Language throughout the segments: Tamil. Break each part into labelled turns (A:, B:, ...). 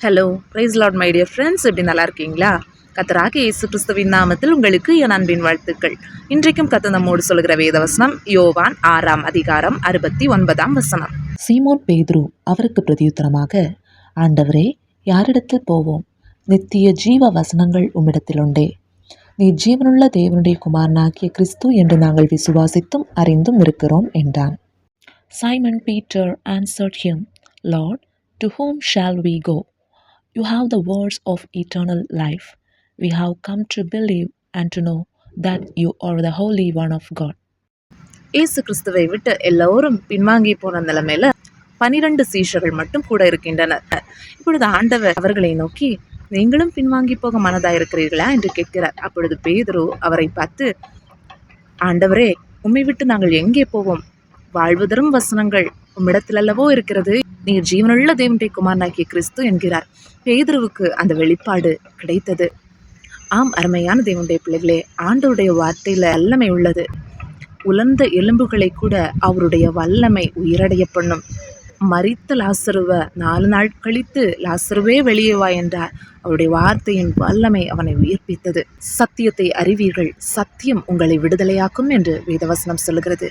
A: Hello price Lord my dear friends, எப்படி நல்லா இருக்கீங்களா? கர்த்தராகிய இயேசு கிறிஸ்துவின் நாமத்தில் உங்களுக்கு என் அன்பின் வாழ்த்துக்கள். இன்றைக்கும் கர்த்தர் நம்மோடு சொல்கிற வேதவசனம் யோவான் 6ஆம் அதிகாரம் 69ஆம் வசனம்.
B: சீமோன் பேதுரு அவருக்கு பிரதியுத்தரமாக, ஆண்டவரே, யாரிடத்தில் போவோம்? நித்திய ஜீவ வசனங்கள் உம்மிடத்தில் உண்டே. நீ ஜீவனுள்ள தேவனுடைய குமாரனாகிய கிறிஸ்து என்று நாங்கள் விசுவாசித்தும் அறிந்தும் இருக்கிறோம் என்றான். Simon Peter answered him, Lord, to whom shall we go? You have the words of eternal life. We have come to believe and to know that you are the Holy One of God.
A: இயேசு கிறிஸ்துவை விட்டு எல்லோரும் பின்வாங்கி போன நிலைமையில 12 சீஷர்கள் மட்டும் கூட இருக்கின்றனர். இப்பொழுது ஆண்டவர் அவர்களை நோக்கி, நீங்களும் பின்வாங்கி போக மனதா இருக்கிறீர்களா என்று கேட்கிறார். அப்பொழுது பேதுரு அவரை பார்த்து, ஆண்டவரே, உம்மை விட்டு நாங்கள் எங்கே போவோம்? வாழ்வு தரும் வசனங்கள் உம்மிடத்தில் அல்லவோ இருக்கிறது. நீர் ஜீவனுள்ள தேவனுடைய குமாரனாகிய கிறிஸ்து என்கிறார். பேதுருவுக்கு அந்த வெளிப்பாடு கிடைத்தது. ஆம், அருமையான தேவனுடைய பிள்ளைகளே, ஆண்டவருடைய வார்த்தையில வல்லமை உள்ளது. உலர்ந்த எலும்புகளை கூட அவருடைய வல்லமை உயிரடைய பண்ணும். மரித்த லாசருவ 4 நாள் கழித்து லாசருவே வெளியே வா என்றார். அவருடைய வார்த்தையின் வல்லமை அவனை உயிர்ப்பித்தது. சத்தியத்தை அறிவீர்கள், சத்தியம் உங்களை விடுதலையாக்கும் என்று வேதவசனம் சொல்கிறது.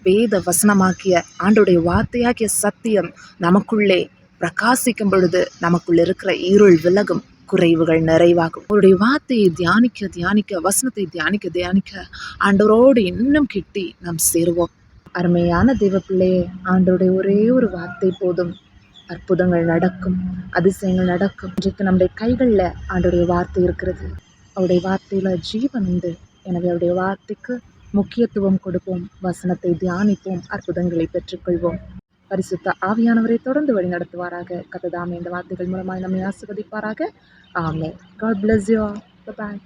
A: வேத வசனமாக்கிய ஆண்டோடைய வார்த்தையாகிய சத்தியம் நமக்குள்ளே பிரகாசிக்கும் பொழுது நமக்குள்ள இருக்கிற இருள் விலகும், குறைவுகள் நிறைவாகும். அவருடைய வார்த்தையை தியானிக்க தியானிக்க, வசனத்தை தியானிக்க தியானிக்க ஆண்டவரோடு இன்னும் கிட்டி நாம் சேருவோம். அருமையான தேவ பிள்ளையே, ஆண்டோடைய ஒரே ஒரு வார்த்தை போதும், அற்புதங்கள் நடக்கும், அதிசயங்கள் நடக்கும். இன்றைக்கு நம்முடைய கைகளில் ஆண்டோடைய வார்த்தை இருக்கிறது. அவருடைய வார்த்தையில ஜீவன் உண்டு. எனவே அவருடைய வார்த்தைக்கு முக்கியத்துவம் கொடுப்போம், வசனத்தை தியானிப்போம், அற்புதங்களை பெற்றுக்கொள்வோம். பரிசுத்த ஆவியானவரை தொடர்ந்து வழி நடத்துவாராக. கர்த்தர் தாமே இந்த வார்த்தைகள் மூலமாய் நம்மை ஆசீர்வதிப்பாராக. ஆமென். God bless you all. Bye bye.